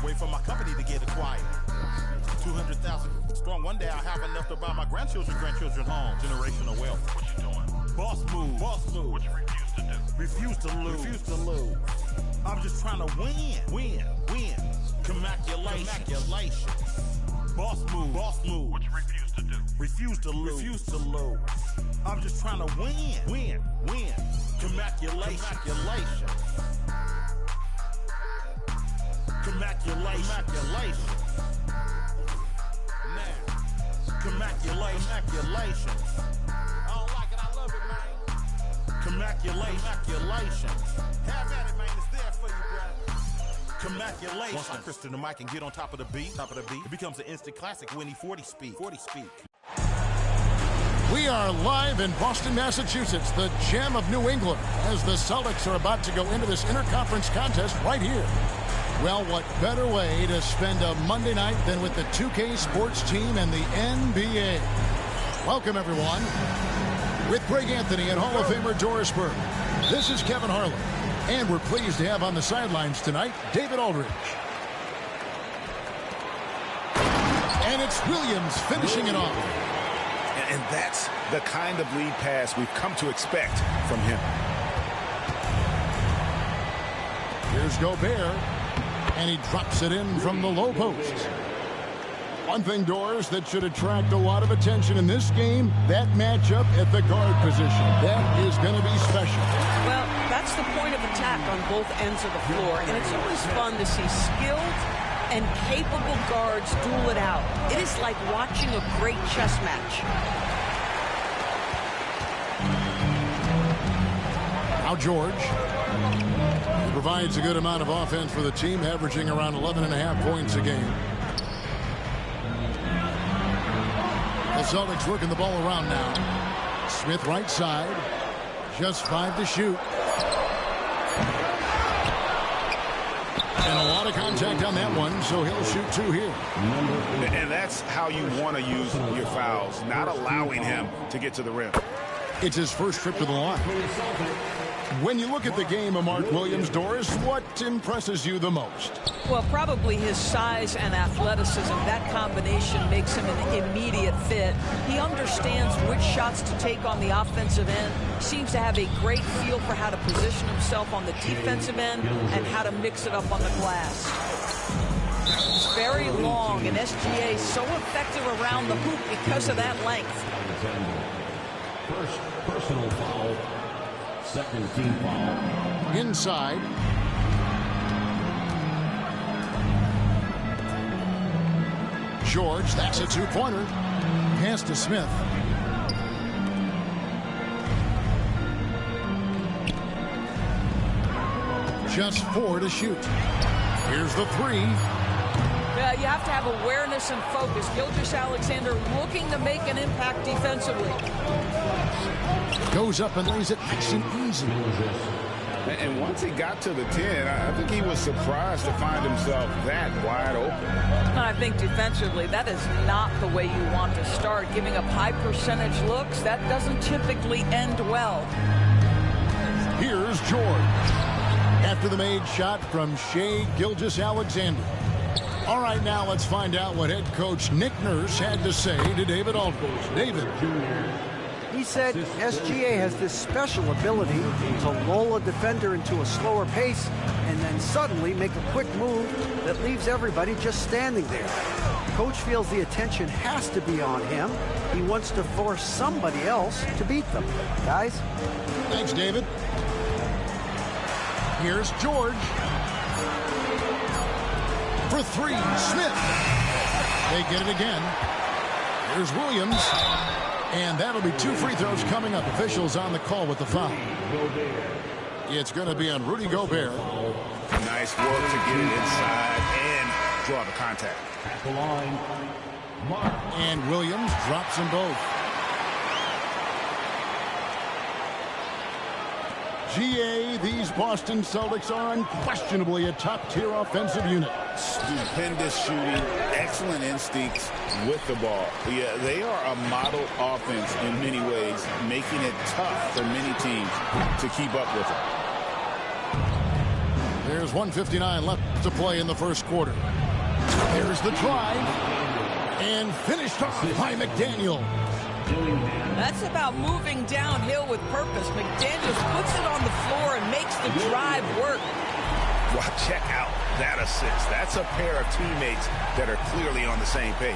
Wait for my company to get acquired. 200,000 strong. One day I'll have enough to buy my grandchildren home. Generational wealth. What you doing? Boss move. What you refuse to do? Refuse to lose. I'm just trying to win. Commaculation. Boss move. What you refuse to do? Refuse to lose. I'm just trying to win. Commaculation. Commaculation. I don't like it, I love it, man. Commaculation. Have at it, man. It's there for you, brother. Commaculation. Once I crystal the mic and get on top of the beat, it becomes an instant classic when he 40 speak. We are live in Boston, Massachusetts, the gem of New England, as the Celtics are about to go into this interconference contest right here. Well, what better way to spend a Monday night than with the 2K Sports team and the NBA? Welcome, everyone. With Greg Anthony and Hall of Famer Doris Burke, this is Kevin Harlan. And we're pleased to have on the sidelines tonight, David Aldridge. And it's Williams finishing it off. And that's the kind of lead pass we've come to expect from him. Here's Gobert. And he drops it in from the low post. One thing, Doris, that should attract a lot of attention in this game, that matchup at the guard position. That is going to be special. Well, that's the point of attack on both ends of the floor, and it's always fun to see skilled and capable guards duel it out. It is like watching a great chess match. Now George. Provides a good amount of offense for the team, averaging around 11.5 points a game. The Celtics working the ball around now. Smith right side. Just 5 to shoot. And a lot of contact on that one, so he'll shoot 2 here. And that's how you want to use your fouls, not allowing him to get to the rim. It's his first trip to the line. When you look at the game of Mark Williams, Doris, what impresses you the most? Well, probably his size and athleticism. That combination makes him an immediate fit. He understands which shots to take on the offensive end, seems to have a great feel for how to position himself on the defensive end and how to mix it up on the glass. It's very long, and SGA so effective around the hoop because of that length. First personal foul. Second team foul. Inside. George, that's a 2-pointer. Pass to Smith. Just 4 to shoot. Here's the 3. Yeah, you have to have awareness and focus. Gilgeous-Alexander looking to make an impact defensively. Goes up and lays it nice and easy. And once he got to the 10, I think he was surprised to find himself that wide open. I think defensively, that is not the way you want to start. Giving up high percentage looks, that doesn't typically end well. Here's George. After the made shot from Shai Gilgeous-Alexander. All right, now let's find out what head coach Nick Nurse had to say to David Aldridge. David. He said SGA has this special ability to lull a defender into a slower pace and then suddenly make a quick move that leaves everybody just standing there. Coach feels the attention has to be on him. He wants to force somebody else to beat them. Guys? Thanks, David. Here's George. For 3, Smith. They get it again. Here's Williams. And that'll be 2 free throws coming up. Officials on the call with the foul. It's going to be on Rudy Gobert. Nice work to get it inside and draw the contact. At the line, Mark. And Williams drops them both. GA, these Boston Celtics are unquestionably a top-tier offensive unit. Stupendous shooting, excellent instincts with the ball. Yeah, they are a model offense in many ways, making it tough for many teams to keep up with it. There's 1:59 left to play in the first quarter. Here's the drive. And finished off by McDaniel. That's about moving downhill with purpose. McDaniels puts it on the floor and makes the drive work. Well, check out that assist. That's a pair of teammates that are clearly on the same page.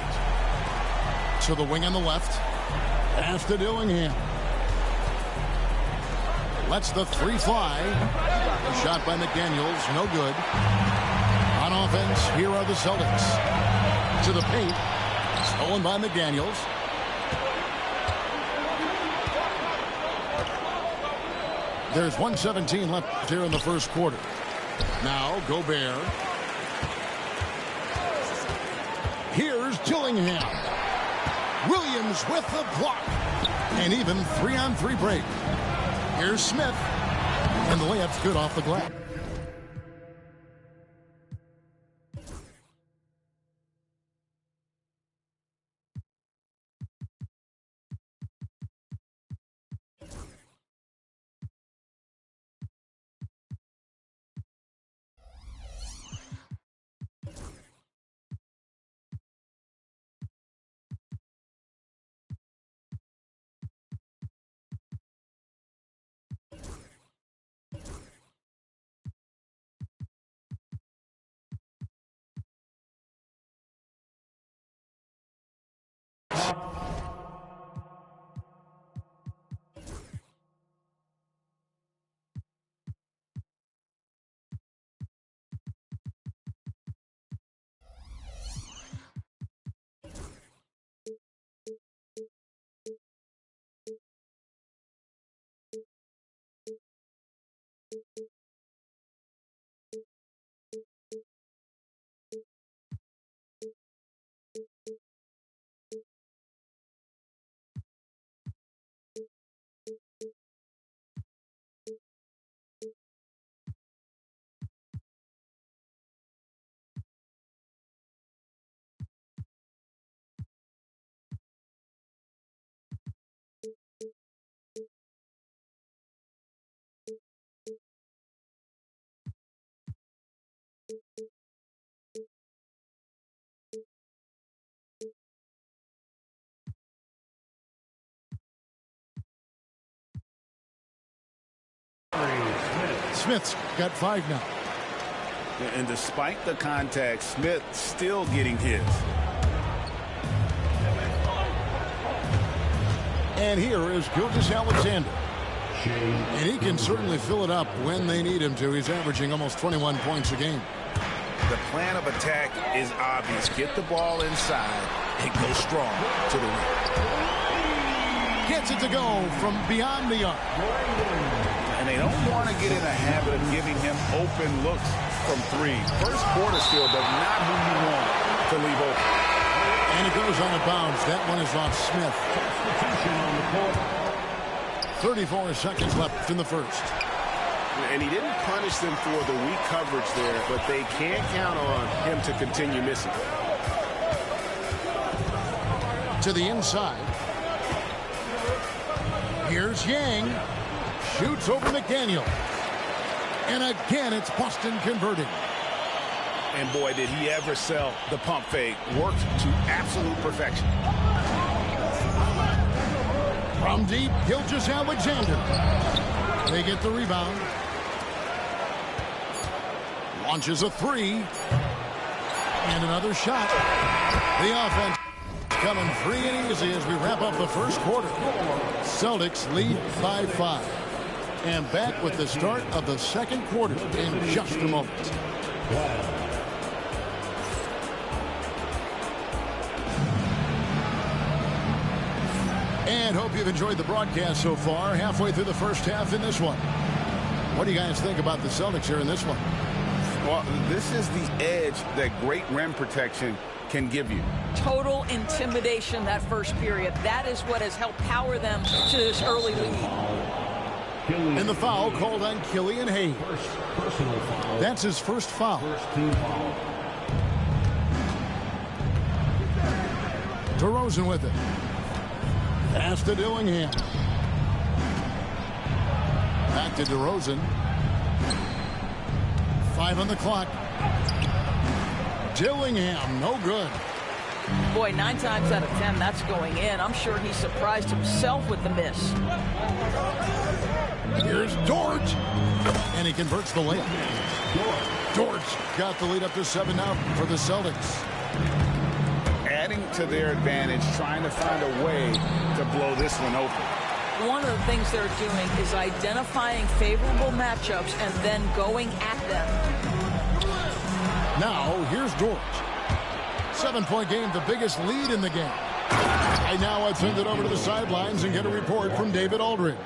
To the wing on the left. Pass to Dillingham. Lets the three fly. Shot by McDaniels. No good. On offense, here are the Celtics. To the paint. Stolen by McDaniels. There's 1:17 left here in the first quarter. Now Gobert. Here's Dillingham. Williams with the block. And even 3-on-3 break. Here's Smith. And the layup's good off the glass. Smith's got 5 now. And despite the contact, Smith still getting his. And here is Gilgeous-Alexander. And he can certainly fill it up when they need him to. He's averaging almost 21 points a game. The plan of attack is obvious. Get the ball inside and go strong to the rim. Gets it to go from beyond the arc. And they don't want to get in a habit of giving him open looks from 3. First quarter still, but not who you want to leave open. And it goes on a bounce. That one is off Smith. 34 seconds left in the first. And he didn't punish them for the weak coverage there, but they can't count on him to continue missing. To the inside. Here's Yang. Shoots over McDaniel. And again, it's Boston converting. And boy, did he ever sell the pump fake. Worked to absolute perfection. From deep, Gilgeous-Alexander. They get the rebound. Launches a 3. And another shot. The offense coming free and easy as we wrap up the first quarter. Celtics lead by 5. And back with the start of the second quarter in just a moment. And hope you've enjoyed the broadcast so far. Halfway through the first half in this one. What do you guys think about the Celtics here in this one? Well, this is the edge that great rim protection can give you. Total intimidation that first period. That is what has helped power them to this early lead. And the foul called on Killian Hayes. That's his first foul. DeRozan with it. Pass to Dillingham. Back to DeRozan. 5 on the clock. Dillingham, no good. Boy, 9 times out of 10, that's going in. I'm sure he surprised himself with the miss. Here's Dort. And he converts the layup. Dort got the lead up to 7 now for the Celtics. Adding to their advantage, trying to find a way to blow this one open. One of the things they're doing is identifying favorable matchups and then going at them. Now, here's Dort. 7-point game, the biggest lead in the game. And now I send it over to the sidelines and get a report from David Aldridge.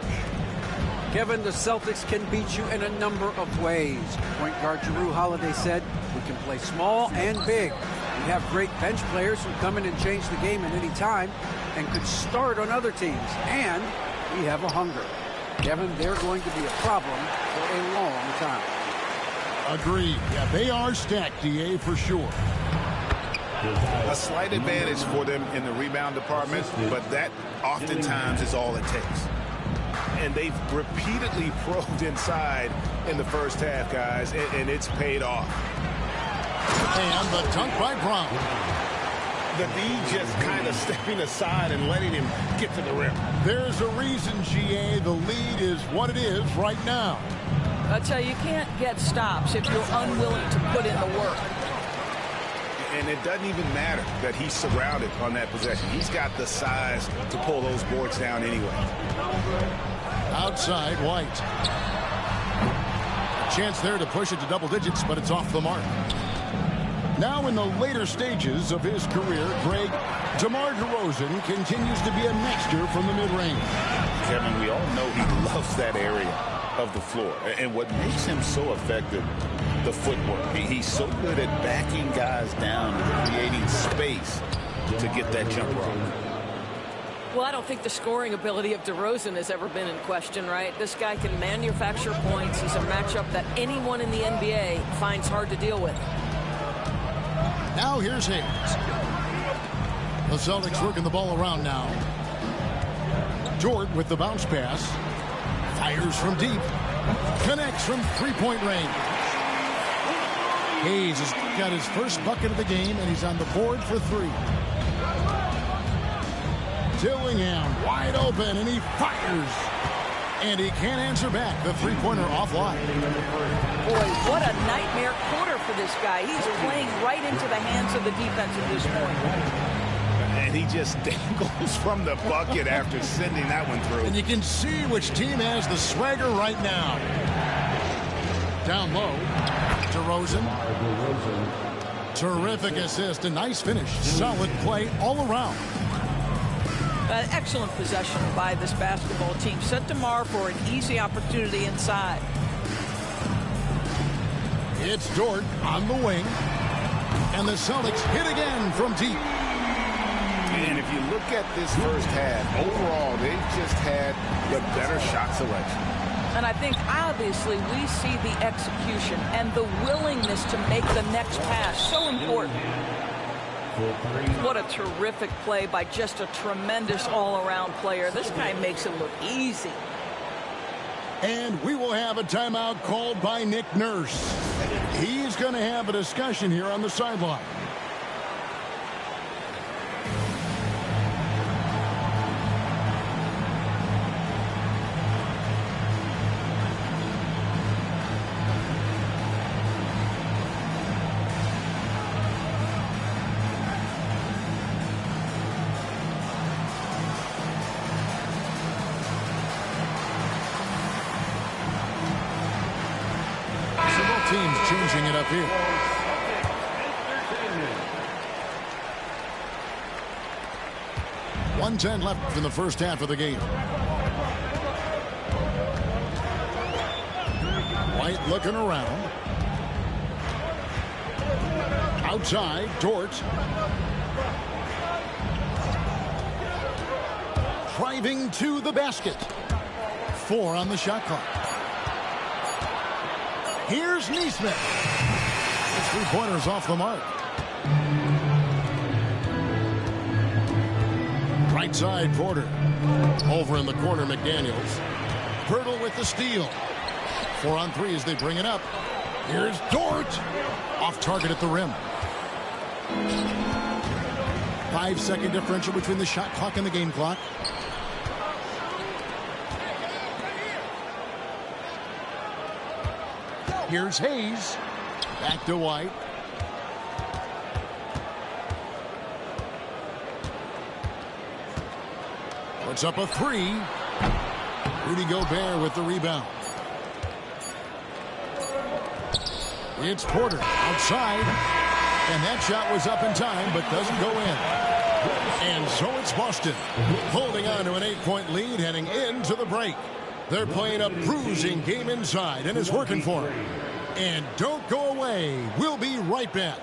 Kevin, the Celtics can beat you in a number of ways. Point guard Jrue Holiday said, we can play small and big. We have great bench players who come in and change the game at any time and could start on other teams. And we have a hunger. Kevin, they're going to be a problem for a long time. Agreed. Yeah, they are stacked, DA, for sure. A slight advantage for them in the rebound department, but that oftentimes is all it takes. And they've repeatedly probed inside in the first half, guys, and it's paid off. And the dunk by Brown. The D just kind of stepping aside and letting him get to the rim. There's a reason, GA, the lead is what it is right now. I tell you, you can't get stops if you're unwilling to put in the work. And it doesn't even matter that he's surrounded on that possession. He's got the size to pull those boards down anyway. Outside, White. A chance there to push it to double digits, but it's off the mark. Now in the later stages of his career, Greg, DeMar DeRozan continues to be a master from the mid-range. Kevin, we all know he loves that area of the floor. And what makes him so effective, the footwork. He's so good at backing guys down and creating space to get that jumper off. Well, I don't think the scoring ability of DeRozan has ever been in question, right? This guy can manufacture points. He's a matchup that anyone in the NBA finds hard to deal with. Now here's Hayes. The Celtics working the ball around now. Dort with the bounce pass. Fires from deep. Connects from three-point range. Hayes has got his first bucket of the game, and he's on the board for 3. Dillingham wide open, and he fires. And he can't answer back. The three-pointer offline. Boy, what a nightmare quarter for this guy. He's playing right into the hands of the defense at this point. And he just dangles from the bucket after sending that one through. And you can see which team has the swagger right now. Down low. DeRozan. Terrific assist. A nice finish. Solid play all around. An excellent possession by this basketball team. Set DeMar for an easy opportunity inside. It's Dort on the wing. And the Celtics hit again from deep. And if you look at this first half, overall, they've just had the better shot selection. And I think, obviously, we see the execution and the willingness to make the next pass so important. What a terrific play by just a tremendous all-around player. This guy makes it look easy. And we will have a timeout called by Nick Nurse. He's going to have a discussion here on the sideline. Teams changing it up here. .110 left in the first half of the game. White looking around. Outside, Dort. Driving to the basket. 4 on the shot clock. Here's Neesmith. His three-pointer's off the mark. Right side, Porter. Over in the corner, McDaniels. Pirtle with the steal. 4 on 3 as they bring it up. Here's Dort. Off target at the rim. 5-second differential between the shot clock and the game clock. Here's Hayes. Back to White. Puts up a three. Rudy Gobert with the rebound. It's Porter outside. And that shot was up in time, but doesn't go in. And so it's Boston holding on to an 8-point lead heading into the break. They're playing a bruising game inside, and it's working for them. And don't go away. We'll be right back.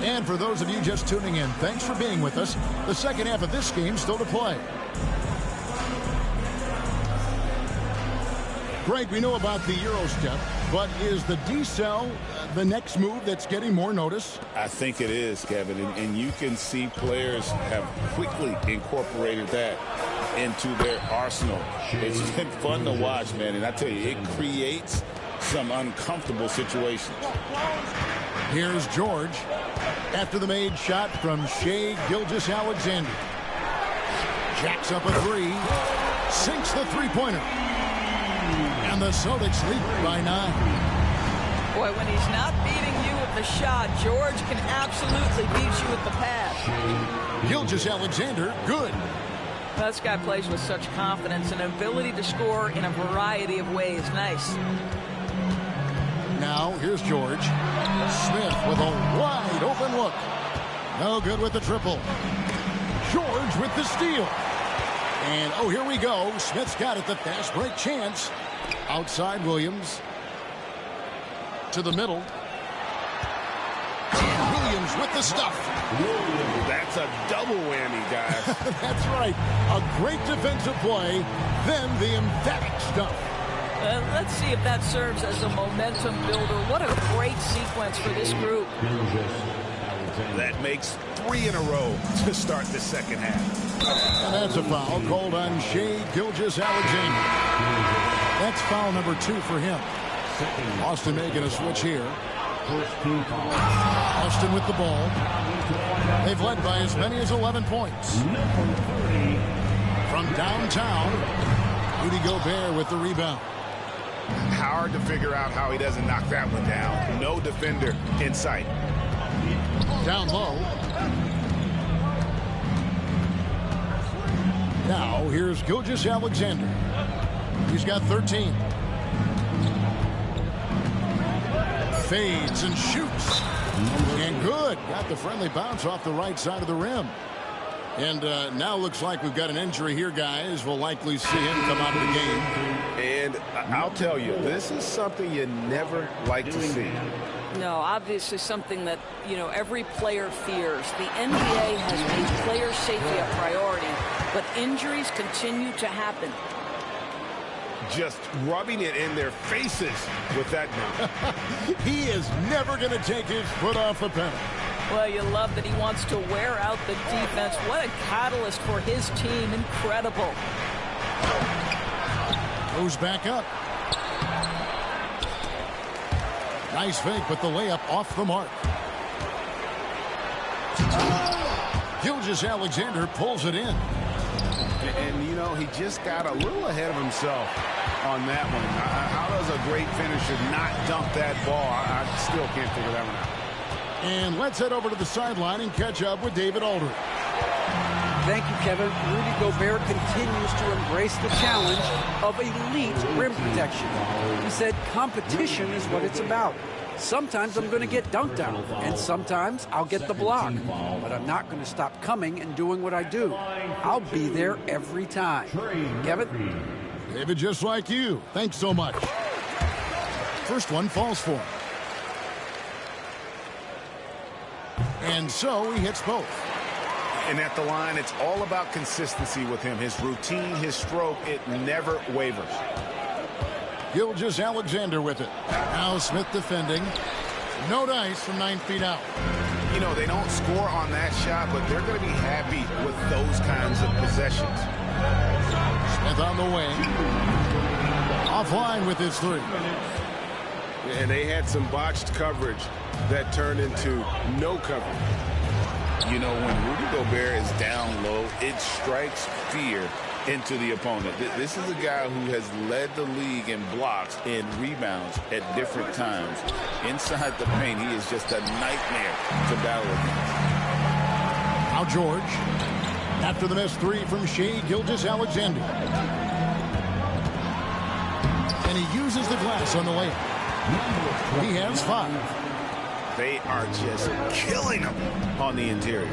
And for those of you just tuning in, thanks for being with us. The second half of this game still to play. Greg, we know about the Euro step, but is the decel the next move that's getting more notice? I think it is, Kevin, and you can see players have quickly incorporated that into their arsenal. It's been fun to watch, man, and I tell you, it creates some uncomfortable situations. Here's George after the made shot from Shai Gilgeous-Alexander. Jacks up a three, sinks the three-pointer. And the Celtics lead by 9. Boy, when he's not beating you with the shot, George can absolutely beat you with the pass. Gilgeous-Alexander, good. This guy plays with such confidence and ability to score in a variety of ways. Nice. Now, here's George. Smith with a wide open look. No good with the triple. George with the steal. And, oh, here we go. Smith's got it, the fast break chance. Outside Williams. To the middle. And Williams with the stuff. That's a double whammy, guys. That's right. A great defensive play, then the emphatic stuff. Let's see if that serves as a momentum builder. What a great sequence for this group. That makes 3 in a row to start the second half. And that's a foul called on Shai Gilgeous-Alexander. That's foul number 2 for him. Boston making a switch here. Boston with the ball. They've led by as many as 11 points. From downtown, Rudy Gobert with the rebound. Hard to figure out how he doesn't knock that one down. No defender in sight. Down low. Now, here's Gilgeous-Alexander. He's got 13. Fades and shoots. And good. Got the friendly bounce off the right side of the rim. And now looks like we've got an injury here, guys. We'll likely see him come out of the game. And I'll tell you, this is something you never like to see. No, obviously something that, you know, every player fears. The NBA has made player safety a priority, but injuries continue to happen. Just rubbing it in their faces with that move. He is never going to take his foot off the pedal. Well, you love that he wants to wear out the defense. What a catalyst for his team. Incredible. Goes back up. Nice fake, but the layup off the mark. Gilgeous-Alexander pulls it in. And, you know, he just got a little ahead of himself on that one. How does a great finisher not dunk that ball? I still can't figure that one out. And let's head over to the sideline and catch up with David Aldridge. Thank you, Kevin. Rudy Gobert continues to embrace the challenge of elite rim protection. He said competition is what it's about. Sometimes I'm going to get dunked on, and sometimes I'll get the block. But I'm not going to stop coming and doing what I do. I'll be there every time. Kevin? David, just like you. Thanks so much. First one falls for him. And so he hits both. And at the line, it's all about consistency with him. His routine, his stroke, it never wavers. Gilgeous-Alexander with it. Now Smith defending. No dice from 9 feet out. You know, they don't score on that shot, but they're going to be happy with those kinds of possessions. Smith on the wing. Offline with his three. And they had some botched coverage that turned into no coverage. You know, when Rudy Gobert is down low, it strikes fear into the opponent. This is a guy who has led the league in blocks and rebounds at different times. Inside the paint, he is just a nightmare to battle against. Now George, after the missed three from Shai Gilgeous-Alexander. And he uses the glass on the layup. He has 5. They are just killing him on the interior.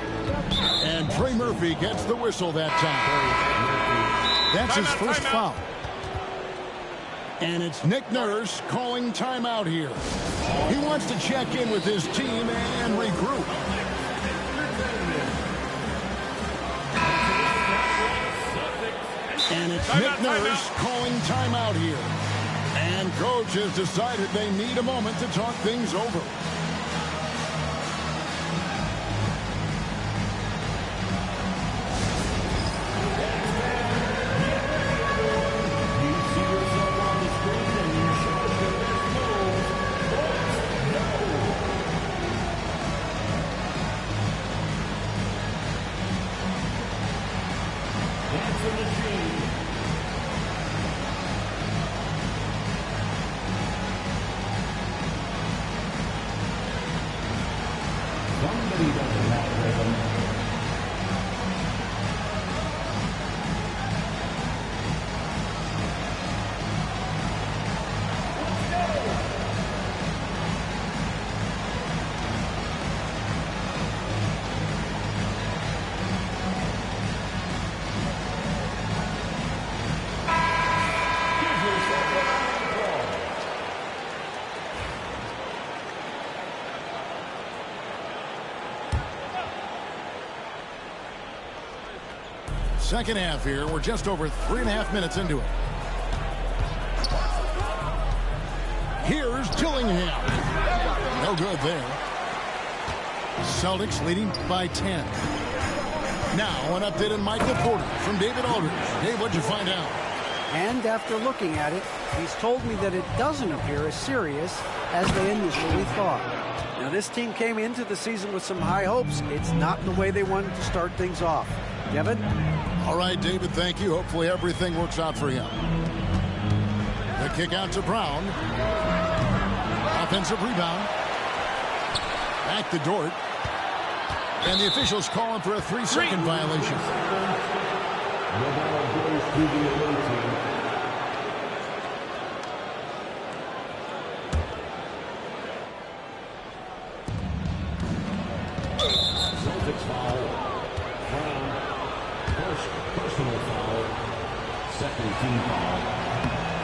And Trey Murphy gets the whistle that time. That's his first foul. And it's Nick Nurse calling timeout here. He wants to check in with his team and regroup. And it's Nick Nurse calling timeout here. And coach has decided they need a moment to talk things over. Second half here. We're just over 3.5 minutes into it. Here's Dillingham. No good there. Celtics leading by 10. Now an update on Michael Porter from David Aldridge. Dave, what'd you find out? And after looking at it, he's told me that it doesn't appear as serious as they initially thought. Now, this team came into the season with some high hopes. It's not the way they wanted to start things off. Kevin? All right, David, thank you. Hopefully everything works out for him. The kick out to Brown. Offensive rebound. Back to Dort. And the officials calling for a 3-second violation. The ball goes to the away team. Celtics foul. Brown. First personal foul. Second team foul.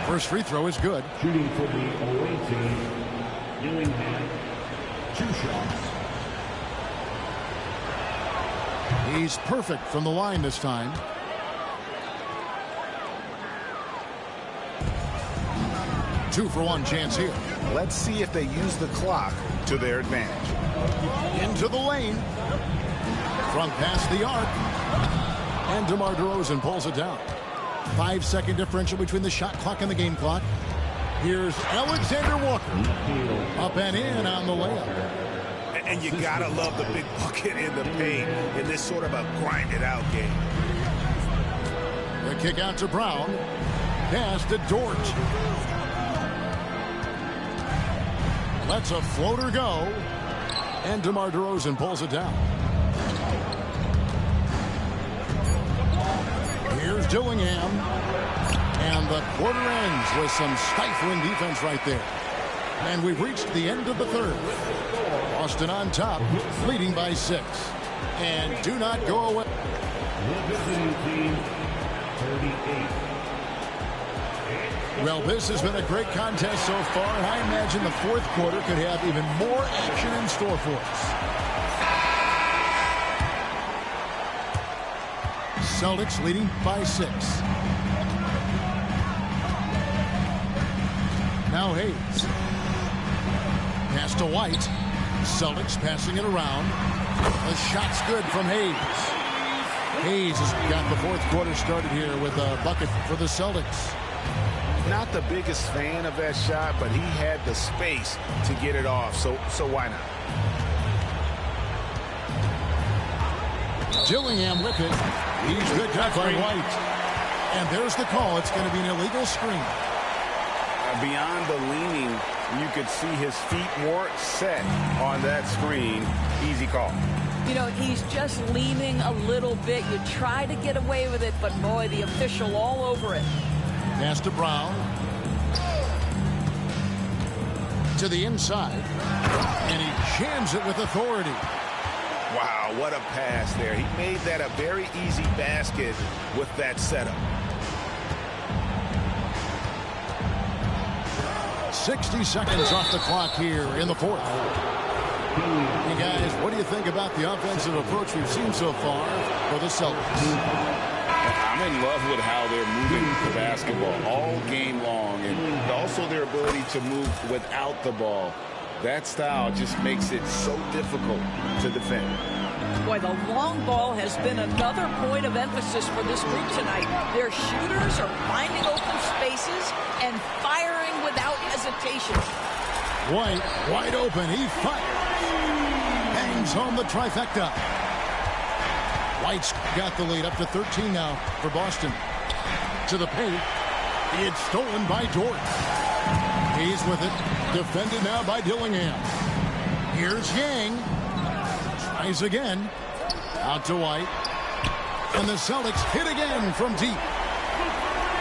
First free throw is good. Shooting for the away team. Dillingham. 2 shots. He's perfect from the line this time. Two for one chance here. Let's see if they use the clock to their advantage. Into the lane. Front past the arc. And DeMar DeRozan pulls it down. 5-second differential between the shot clock and the game clock. Here's Alexander Walker. Up and in on the layup. And you gotta love the big bucket in the paint in this sort of a grind-it-out game. The kick out to Brown. Pass to Dort. Lets a floater go. And DeMar DeRozan pulls it down. Here's Dillingham. And the quarter ends with some stifling defense right there. And we've reached the end of the third. Boston on top, leading by 6. And do not go away. Well, this has been a great contest so far, and I imagine the fourth quarter could have even more action in store for us. Celtics leading by 6. Now Hayes. Pass to White. Celtics passing it around. The shot's good from Hayes. Hayes has got the fourth quarter started here with a bucket for the Celtics. Not the biggest fan of that shot, but he had the space to get it off, so why not? Dillingham with it. He's picked up by White. And there's the call. It's going to be an illegal screen. Beyond the leaning, you could see his feet more set on that screen. Easy call. You know, he's just leaning a little bit. You try to get away with it, but boy, the official all over it. Pass to Brown. To the inside. And he jams it with authority. Wow, what a pass there. He made that a very easy basket with that setup. 60 seconds off the clock here in the fourth. Hey guys, what do you think about the offensive approach we've seen so far for the Celtics? I'm in love with how they're moving the basketball all game long, and also their ability to move without the ball. That style just makes it so difficult to defend. Boy, the long ball has been another point of emphasis for this group tonight. Their shooters are finding open spaces and firing without hesitation. White, wide open. He fires. Bangs home the trifecta. White's got the lead up to 13 now for Boston. To the paint. It's stolen by Dort. He's with it. Defended now by Dillingham. Here's Yang. Tries again. Out to White. And the Celtics hit again from deep.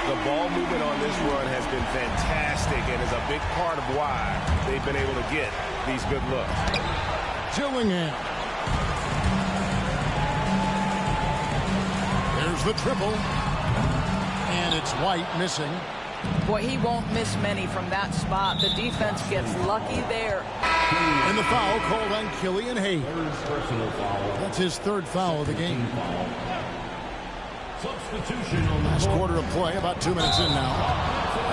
The ball movement on this run has been fantastic and is a big part of why they've been able to get these good looks. Dillingham. There's the triple. And it's White missing. Boy, he won't miss many from that spot. The defense gets lucky there. And the foul called on Killian Hayes. That's his third foul of the game. Last quarter of play, about 2 minutes in now.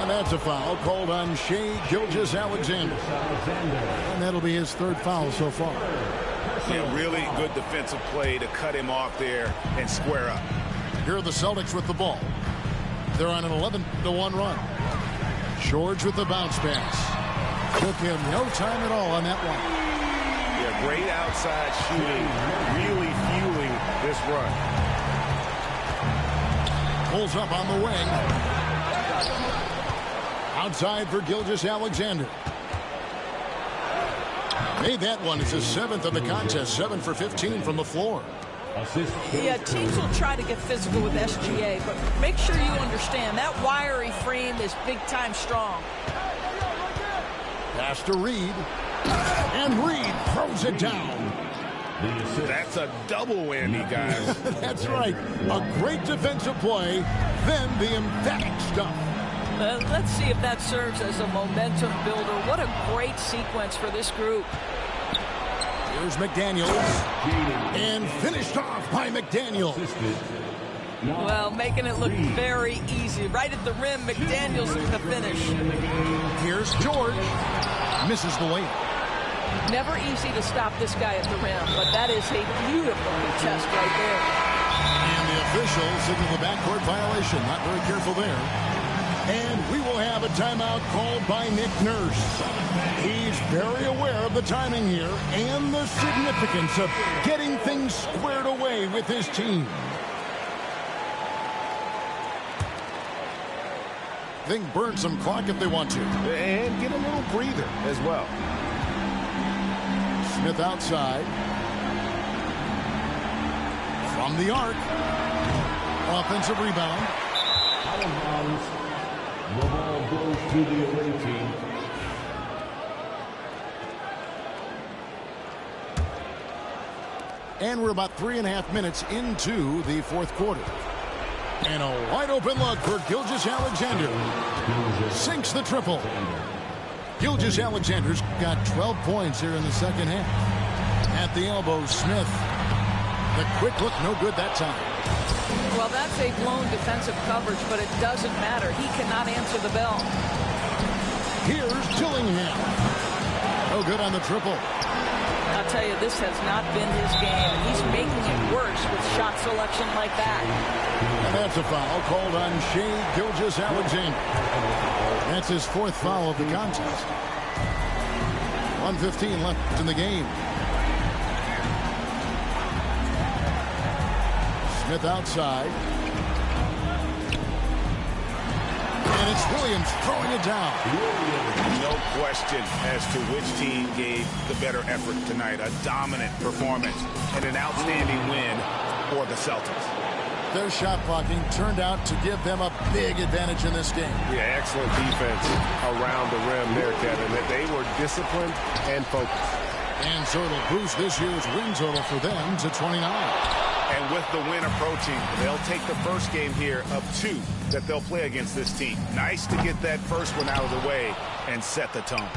And that's a foul called on Shai Gilgeous-Alexander. And that'll be his third foul so far. Yeah, really good defensive play to cut him off there and square up. Here are the Celtics with the ball. They're on an 11-1 run. George with the bounce pass. Took him no time at all on that one. Yeah, great outside shooting, really fueling this run. Pulls up on the wing. Outside for Gilgeous-Alexander. Made that one. It's his 7th of the contest. 7 for 15 from the floor. Yeah, teams will try to get physical with SGA, but make sure you understand that wiry frame is big-time strong. Pass to Reed. And Reed throws it down. That's a double whammy, guys. That's right. A great defensive play, then the emphatic stuff. Let's see if that serves as a momentum builder. What a great sequence for this group. Here's McDaniels. And finished off by McDaniels. Well, making it look very easy. Right at the rim, McDaniels with the finish. Here's George. Misses the layup. Never easy to stop this guy at the rim, but that is a beautiful test right there. And the officials signal the backcourt violation. Not very careful there. And we will have a timeout called by Nick Nurse. He's very aware of the timing here and the significance of getting things squared away with his team. They can burn some clock if they want to. And get a little breather as well. Smith outside. From the arc. Offensive rebound. Out of bounds. The ball goes to the away team. And we're about 3.5 minutes into the fourth quarter. And a wide open look for Gilgeous-Alexander. Sinks the triple. Gilgeous-Alexander's got 12 points here in the second half. At the elbow, Smith. The quick look, no good that time. Well, that's a blown defensive coverage, but it doesn't matter. He cannot answer the bell. Here's Dillingham. No good on the triple. I'll tell you, this has not been his game. He's making it worse with shot selection like that. And that's a foul called on Shai Gilgeous-Alexander. That's his 4th foul of the contest. 1:15 left in the game. Smith outside. And it's Williams throwing it down. No question as to which team gave the better effort tonight. A dominant performance and an outstanding win for the Celtics. Their shot blocking turned out to give them a big advantage in this game. Yeah, excellent defense around the rim there, Kevin. They were disciplined and focused. And so it'll boost this year's win total for them to 29. And with the win approaching, they'll take the first game here of 2 that they'll play against this team. Nice to get that first one out of the way and set the tone.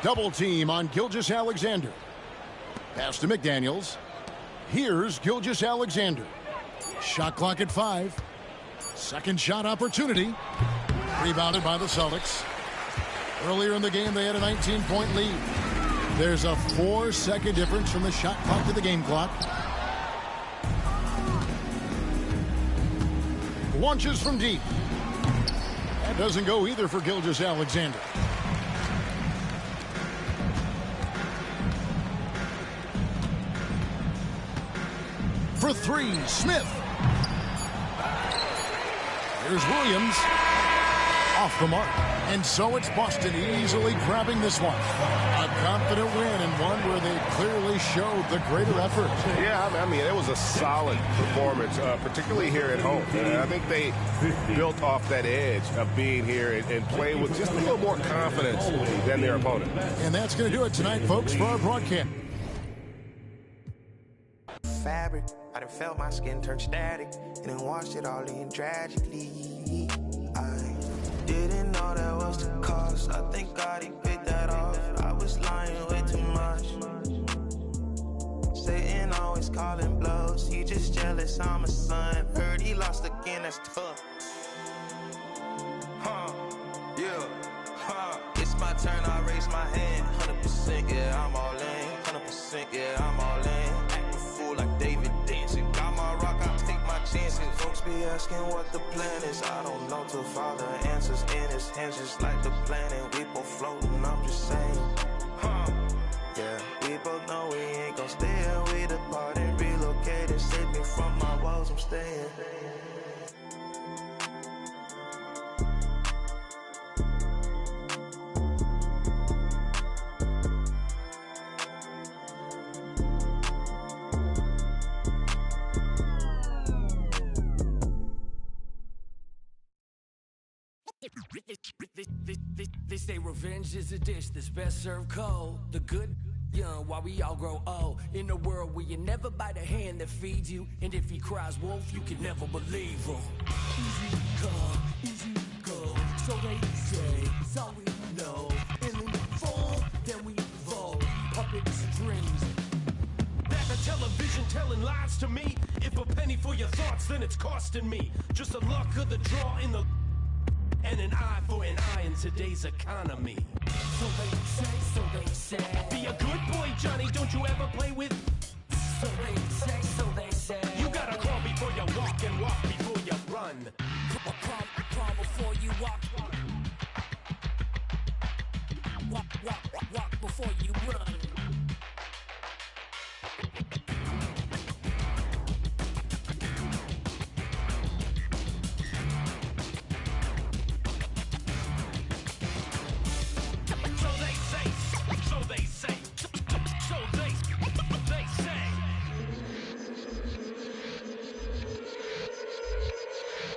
Double team on Gilgeous-Alexander. Pass to McDaniels. Here's Gilgeous-Alexander. Shot clock at 5. Second shot opportunity. Rebounded by the Celtics. Earlier in the game, they had a 19-point lead. There's a 4-second difference from the shot clock to the game clock. Launches from deep. That doesn't go either for Gilgeous-Alexander. For 3, Smith. Here's Williams. Off the mark. And so it's Boston easily grabbing this one. A confident win and one where they clearly showed the greater effort. Yeah, I mean, it was a solid performance, particularly here at home. I think they built off that edge of being here and playing with just a little more confidence than their opponent. And that's going to do it tonight, folks, for our broadcast. Fabric, I done felt my skin turn static and then washed it all in tragically. I didn't know that was the cost. I think God, he picked that off. I was lying way too much. Satan always calling blows. He just jealous, I'm a son. Heard he lost again, that's tough. Yeah, it's my turn, I raise my hand. 100%, yeah, I'm all in. 100%, yeah, I'm all in. Act a fool like David dancing. Got my rock, I take my chances. Folks be asking what the plan is. I don't know till Father answers in his hands, just like the planet. We both floating, I'm just saying. Yeah, we both know we ain't gon' stay and we depart and relocate and save me from my woes, I'm staying. They say revenge is a dish that's best served cold. The good young while we all grow old. In a world where you never bite a hand that feeds you, and if he cries wolf, you can never believe him. Easy come, easy go. So they say, it's all we know. And in the fall, then we fall. Puppet strings. Back on television telling lies to me. If a penny for your thoughts, then it's costing me. Just the luck of the draw in the... And an eye for an eye in today's economy. So they say. Be a good boy, Johnny, don't you ever play with. So they say. You gotta crawl before you walk and walk before you run. Crawl before you walk. Walk before you run.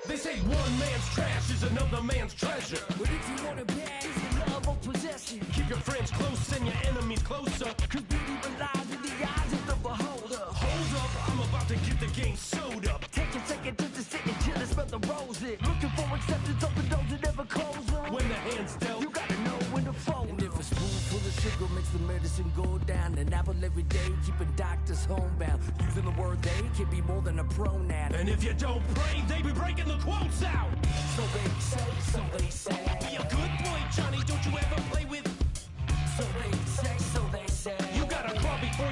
They say one man's trash is another man's treasure. But if you want it bad, it's the love of possession. Keep your friends close and your enemies closer. Cause beauty relies in the eyes of the beholder. Hold up, I'm about to get the game sewed up. Take a second just to sit and chill and smell the roses. Looking for acceptance, open doors that never close them. When the hand's dealt, you gotta know when to fold. And if a spoonful of sugar makes the medicine go down, an apple every day, keeping doctors homebound. Using the word they can be more than a pronoun. And if you don't pray, they be breaking the quotes out. So they say. Be a good boy, Johnny, don't you ever play with. So they say. You gotta crawl before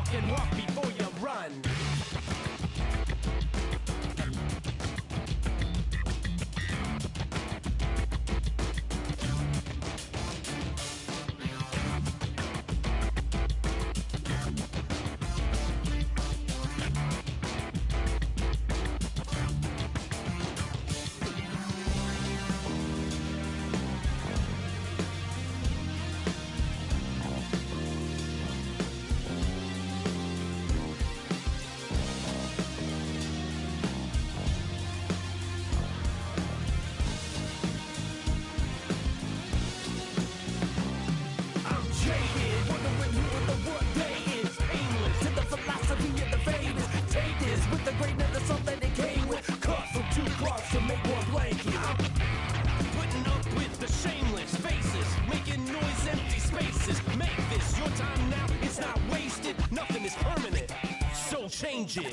walk and walk before you run. Change it.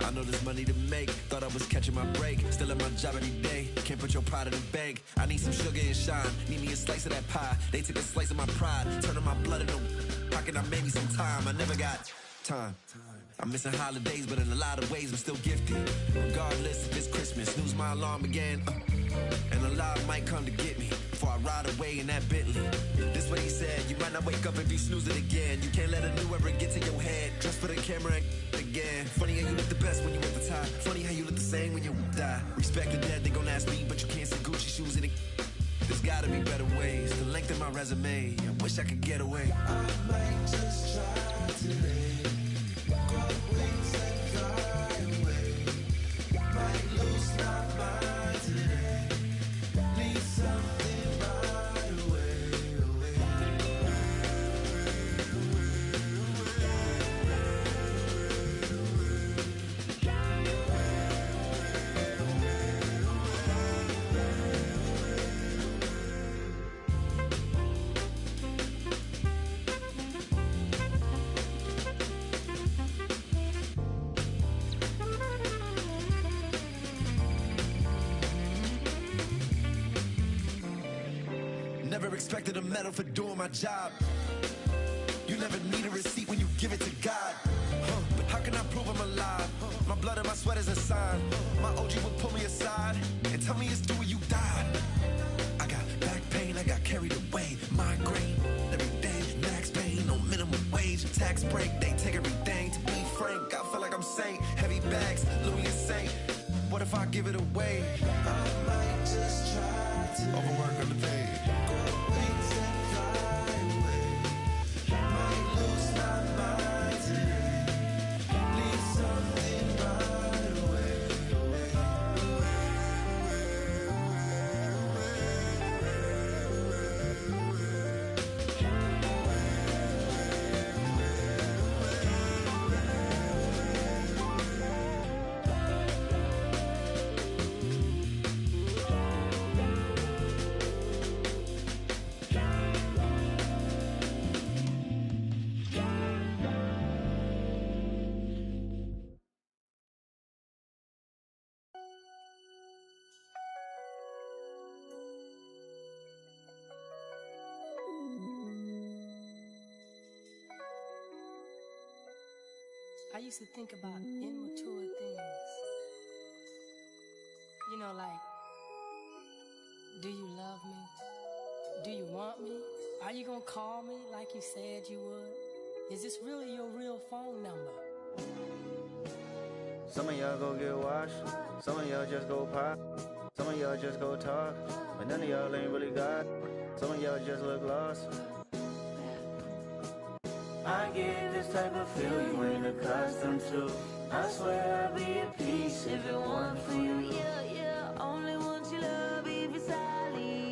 I know there's money to make, thought I was catching my break. Still at my job every day, can't put your pride in the bank. I need some sugar and shine, need me a slice of that pie. They took a slice of my pride, turning my blood into pocket. I made me some time, I never got time. I'm missing holidays, but in a lot of ways I'm still gifted. Regardless if it's Christmas, snooze my alarm again. And a lot might come to get me before I ride away in that Bentley. This what he said, you might not wake up if you snooze it again. You can't let a new era get to your head. Dress for the camera again. Funny how you look the best when you at the top. Funny how you look the same when you die. Respect the dead, they gon' ask me, but you can't see Gucci shoes in it. There's gotta be better ways to lengthen my resume. I wish I could get away. I might just try today. Never expected a medal for doing my job. You never need a receipt when you give it to God. But how can I prove I'm alive? My blood and my sweat is a sign. My OG would pull me aside and tell me it's due when you die. I got back pain, I got carried away. Migraine, every day, max pain, no minimum wage. Tax break, they take everything. To be frank, I feel like I'm saint. Heavy bags, Louis is saint. What if I give it away? I might just try to overwork underpaid. I used to think about immature things. You know, like, do you love me? Do you want me? Are you gonna call me like you said you would? Is this really your real phone number? Some of y'all go get washed, some of y'all just go pop. Some of y'all just go talk, but none of y'all ain't really got. Some of y'all just look lost. I get this type of feel you ain't accustomed to. I swear I'd be at peace if it weren't for you. Yeah, yeah, only want you love if it's solid.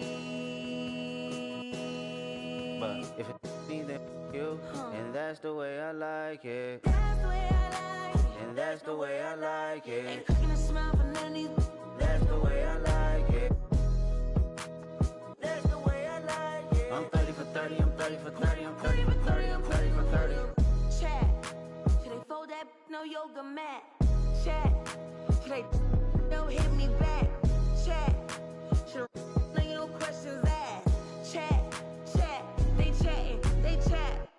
But if it me, then you, and that's the way I like it. That's the way I like it. And that's the way I like it. Ain't cooking a smile for none of these. That's the way I like it. That's the way I like it. I'm 30 for 30, I'm 30 for 30, I'm 30 for 30, I'm 30 for 30. Chat, should they fold that no yoga mat? Chat, should they don't hit me back? Chat, should no questions asked? Chat, they chatting, they chat.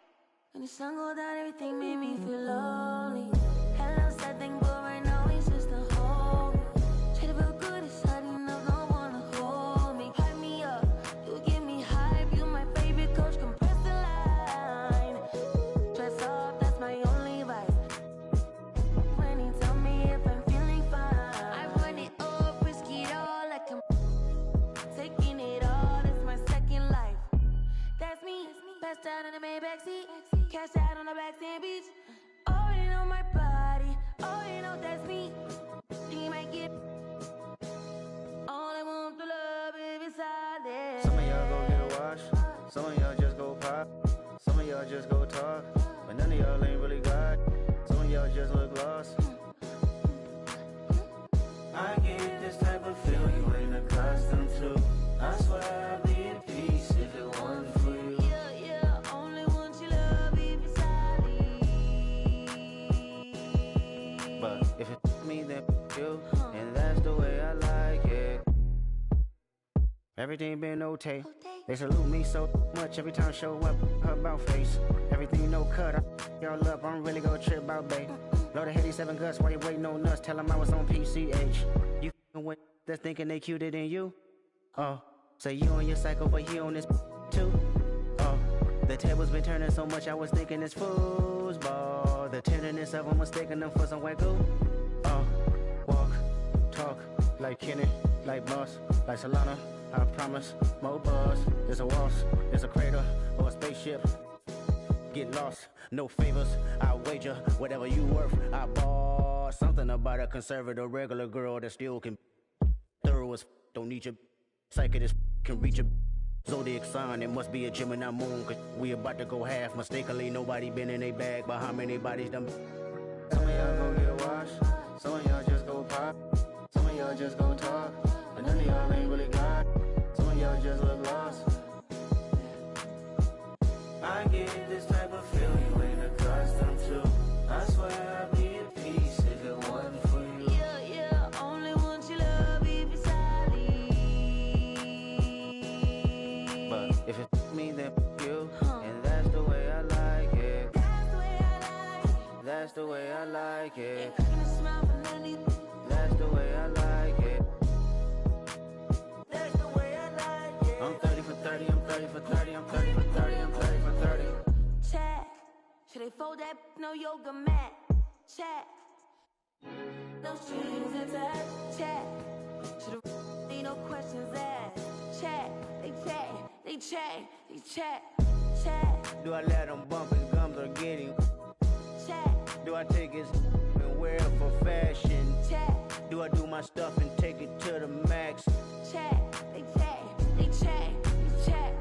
When the sun go down, everything made me feel lonely. Hello, sad thing, but right now it's just a home. Try to feel good, it's hard enough, don't wanna hold me. Hype me up, you give me hype, you my favorite coach, compress the line. Dress up, that's my only vice. When he tell me if I'm feeling fine, I run it up, risk it all, like I'm taking it all, it's my second life. That's me, passed out in the Maybach seat, cash out on the backstand beach. Already know my body, already know that's me. He might get all I want to love if it's solid. Some of y'all go get a wash, some of y'all just go pop, some of y'all just go talk, but none of y'all ain't really got. Some of y'all just look lost. I get this type of feel you ain't accustomed to. I swear I'd be at peace if it wasn't for you. Yeah, yeah, only want you love if it's solid. But if it me, then you, and that's the way I like it. Everything been okay. They salute me so much every time I show up. Her about face, everything no cut. Y'all up, I'm really gonna trip about babe. Load of heady 7 guts while you waiting on us. Tell them I was on PCH. You with that's thinking they cuter than you. Oh, say you on your cycle, but he on this too. Oh, the tables been turning so much I was thinking it's foosball. The tenderness of them mistaking them for some wacko. Oh, walk, talk like Kenny, like Boss, like Solana. I promise, more buzz. There's a waltz, there's a crater, or a spaceship. Get lost, no favors. I wager whatever you worth. I bought something about a conservative regular girl that still can thorough as don't need your psychic can reach a zodiac sign. It must be a Gemini moon, cause we about to go half. Mistakenly, nobody been in a bag, but how many bodies done? Some of y'all go get washed, some of y'all just go pop, some of y'all just go talk, but none of y'all ain't really got. Some of y'all just look lost. I get this type of feel you ain't accustomed to. I swear I'd be at peace if it wasn't for you. Yeah, yeah, only want you love if it's solid. But if it's me, then you, and that's the way I like it. That's the way I like it. That's the way I like it. Ain't cooking a smile for none of these. That's the way I like it. That's the way I like it. I'm 30 for 30, I'm 30 for 30, I'm 30 for 30, I'm 30 for 30. Chat, should they fold that no yoga mat? Chat, no strings attached. Chat, should need no questions asked. Chat, they chat, they chat, they chat. Chat, Do I let them bump his gums or get him? chat, Do I take his and wear it for fashion? chat, Do I do my stuff and take it to the max? chat, they chat, they chat, they chat.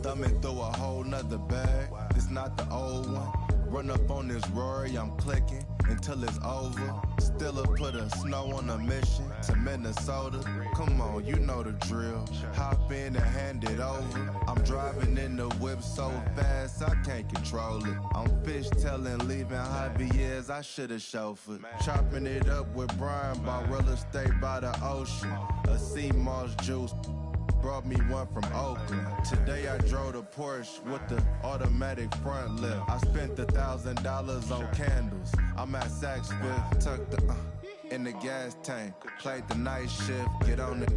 Thumbing through a whole nother bag. This not the old one. Run up on this Rory, I'm clicking until it's over. Still put a snow on a mission to Minnesota. Come on, you know the drill. Hop in and hand it over. I'm driving in the whip so fast I can't control it. I'm fishtailing, leaving Javier's, I should've chauffeured. Chopping it up with Brian, bought real estate by the ocean. A sea moss juice. Brought me one from Oakland. Today I drove the Porsche with the automatic front lift. I spent $1,000 on candles. I'm at Saks Fifth, tucked in in the gas tank. Played the night shift, get on the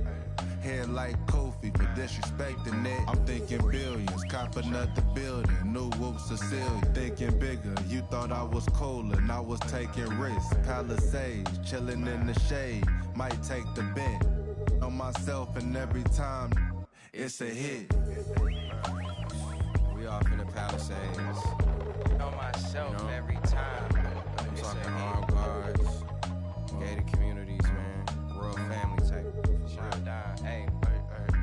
head like Kofi for disrespecting it. I'm thinking billions, cop another building, new whoop Cecilia. Thinking bigger, you thought I was cooler, and I was taking risks. Palisades, chilling in the shade, might take the bent. On myself and every time, it's a hit. We off in the Palisades. On myself every time. I'm talking armed guards, gated communities, man. Rural family type. Hey.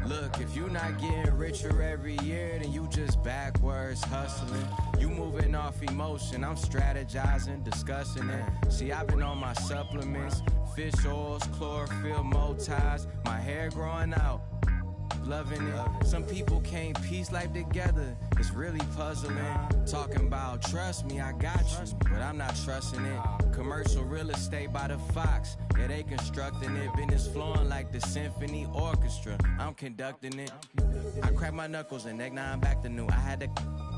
Look, if you not getting richer every year, then you just backwards hustling. You moving off emotion, I'm strategizing, discussing it. See, I've been on my supplements, fish oils, chlorophyll, motives, my hair growing out. Loving it. Some people can't piece life together. It's really puzzling. Talking about trust me, I got you, but I'm not trusting it. Commercial real estate by the Fox. Yeah, they constructing it. Business flowing like the symphony orchestra. I'm conducting it. I crack my knuckles and neck, now I'm back to new. I had to.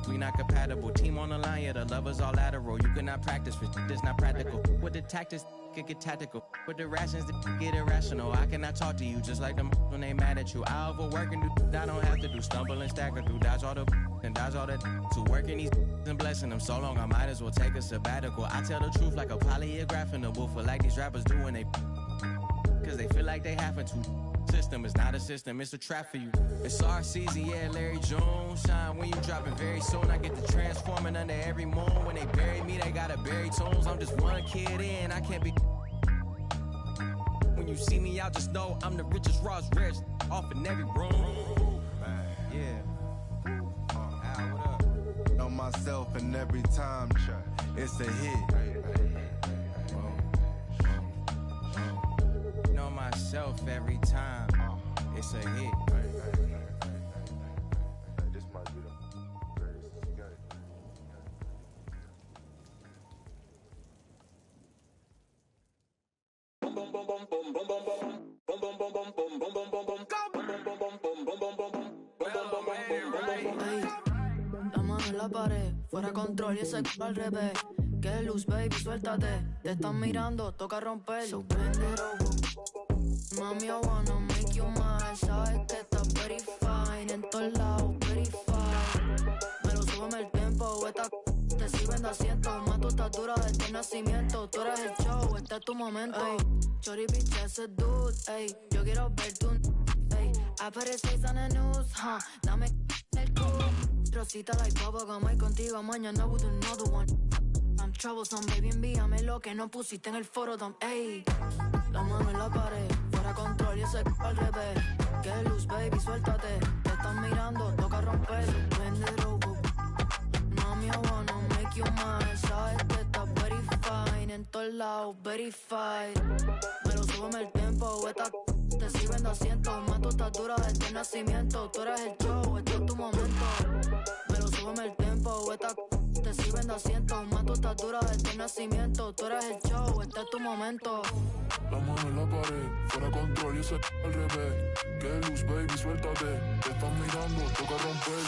We not compatible. Team on the line, yeah, the lovers all lateral. You cannot practice for that's not practical. With the tactics, get tactical. With the rations, get irrational. I cannot talk to you just like them when they mad at you. I overwork and do I don't have to do. Stumble and stagger through, dodge all the and dodge all the to working these and blessing them so long I might as well take a sabbatical. I tell the truth like a polygraph in the woofer, like these rappers do when they cause they feel like they having to. System is not a system, it's a trap for you. It's our season, yeah, Larry Jones shine when you dropping very soon. I get the transforming under every moon. When they bury me, they gotta bury tunes. I'm just one kid in, I can't be. When you see me out, just know I'm the richest Ross rich off in every room. Yeah. Al, what up? Know myself and every time, it's a hit. Know myself every time, it's a hit. This might be the greatest game. La mano en la pared, fuera control y ese al revés. Que luz, baby, suéltate. Te están mirando, toca romper. So bend it over. Mami, I wanna make you mine. Sabes que estás very fine. En todos lados, very fine. Me lo súbeme el tempo. Esta te sirven de asiento. Más tu estatura desde el nacimiento. Tú eres el show, este es tu momento. Ey, Chori, bitch, ese dude. Ey, yo quiero ver tu. Ey, apareces en el news. Dame el culo. Rosita like bubblegum. Ay, contigo mañana with another one. I'm troublesome, baby, envíame lo que no pusiste en el foro, ey. La mano en la pared, fuera control y ese al revés. Que luz, baby, suéltate. Te están mirando, toca romper. Bend it over. Mami, I wanna make you mine. Sabes que estás very fine. En todos lados, very fine. Pero súbeme el tempo, esta te sirven de asiento. Más tu estatura desde el nacimiento. Tú eres el show, este es tu momento. Pero súbeme el tempo, esta te sirven de asiento. Más tu estatura desde el nacimiento. Tú eres el show, este es tu momento. La mano en la pared, fuera control y ese al revés. Que luz, baby, suéltate. Te están mirando, toca romper.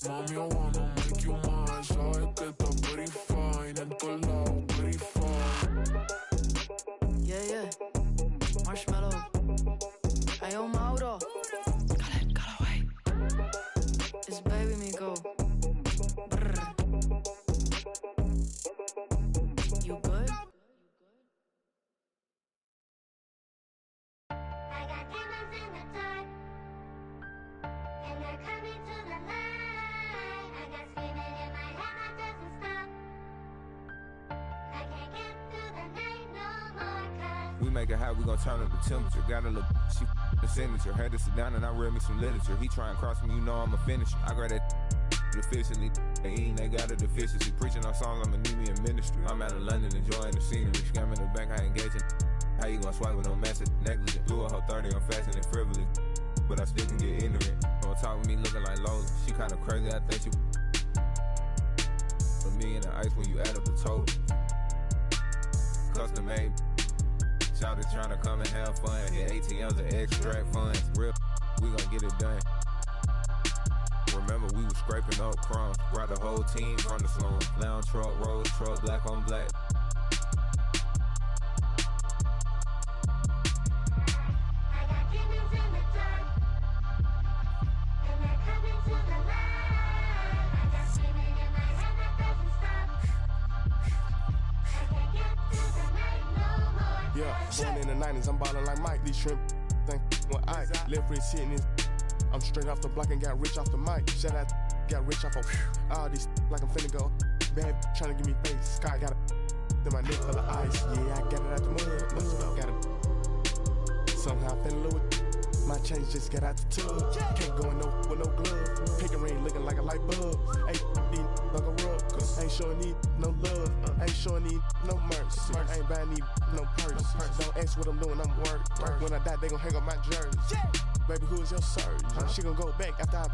Mami, I wanna make you mine. Sabes que estás very fine. En todos lados, very fine. Yeah, yeah. Marshmallow. Hey, yo, Mauro. Callaway. It's baby Miko. Brr. You good? I got demons in the dark, and they're coming to the light. I got screaming in my head that doesn't stop. I can't get through the night no more, 'cause we make it hot, we gon' turn up the temperature. Got a little she the signature. Had to sit down and I read me some literature. He try and cross me, you know I'm a finisher. I grab that efficiently. They eating, they got a deficiency. Preaching our songs, I'ma need me in ministry. I'm out of London enjoying the scenery. Scam in the bank, I engage in. How you gon' swipe with no message? Negligent. Blew a whole 30, I'm faster than frivolous. But I still can get ignorant. Don't talk with me looking like Lola. She kinda crazy, I think she. For me in the ice when you add up the total. Custom made. Shouted trying to come and have fun. Hit ATMs and extract funds. Real, we gon' get it done. Remember we was scraping up crumbs. Brought the whole team from the slum. Lounge truck, road truck, black on black. Yeah, born in the 90s, I'm ballin' like Mike. These shrimp think when I left wrist hitting this. I'm straight off the block and got rich off the mic. Shout out, got rich off of all these like I'm finna go. Bad trying to give me face. Sky got to my neck full of ice. Yeah, I got it out the mud. Let's go. Got it. Somehow fell in love with my chains just got out the tub. Can't go in no with no glove. Pick a ring looking like a light bulb. Ain't need like a rub. Ain't showing need no love. Ain't showing need no mercy. Ain't buying need no purse. Don't ask what I'm doing, I'm work. When I die, they gon' hang up my jersey. Baby, who is your surgeon? She gon' go back after I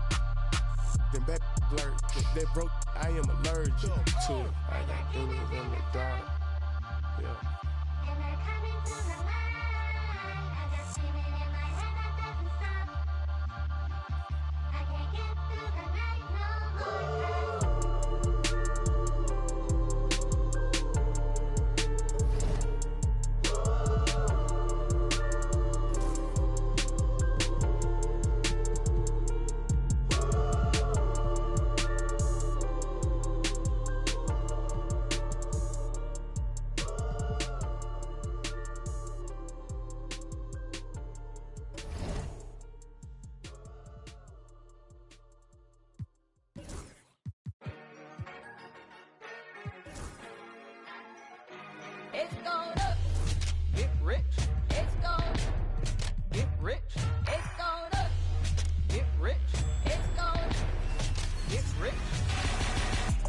then back blurred. That broke, I am allergic to it. I got demons in the dark. Yeah. It's gonna get rich. It's gonna get rich. It's gonna get rich. It's gonna get rich.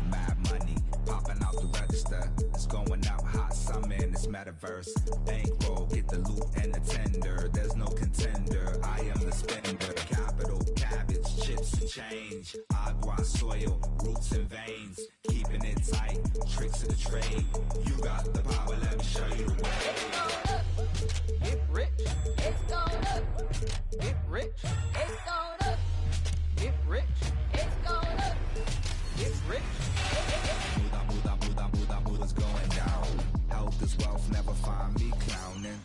Mad money popping out the register. It's going out hot summer in this metaverse. Bankroll, get the loot and the tender. There's no contender. I am the spender. Capital, cabbage, chips and change. Agua, soil, roots and veins. Keeping it tight. Tricks of the trade. You got the power. Let me show you the way. Get rich. It's gonna get rich. It's gonna get rich. It's gonna get rich. Buddha's going down. Health is wealth, never find me clowning.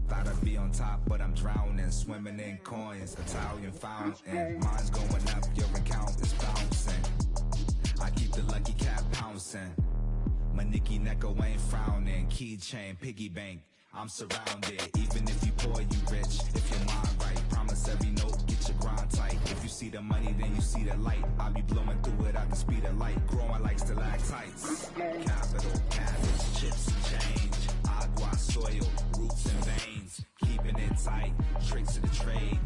Thought I'd be on top, but I'm drowning. Swimming in coins, Italian fountain. Mine's going up, your account is bouncing. I keep the lucky cat pouncing. My Nicky Necko ain't frowning. Keychain, piggy bank, I'm surrounded. Even if you poor, you rich. If your mind right, promise every note, get your grind tight. If you see the money, then you see the light. I'll be blowing through it at the speed of light. Growing like stalactites. Capital, cabbage, chips and change. Agua, soil, roots and veins. Keeping it tight, tricks of the trade.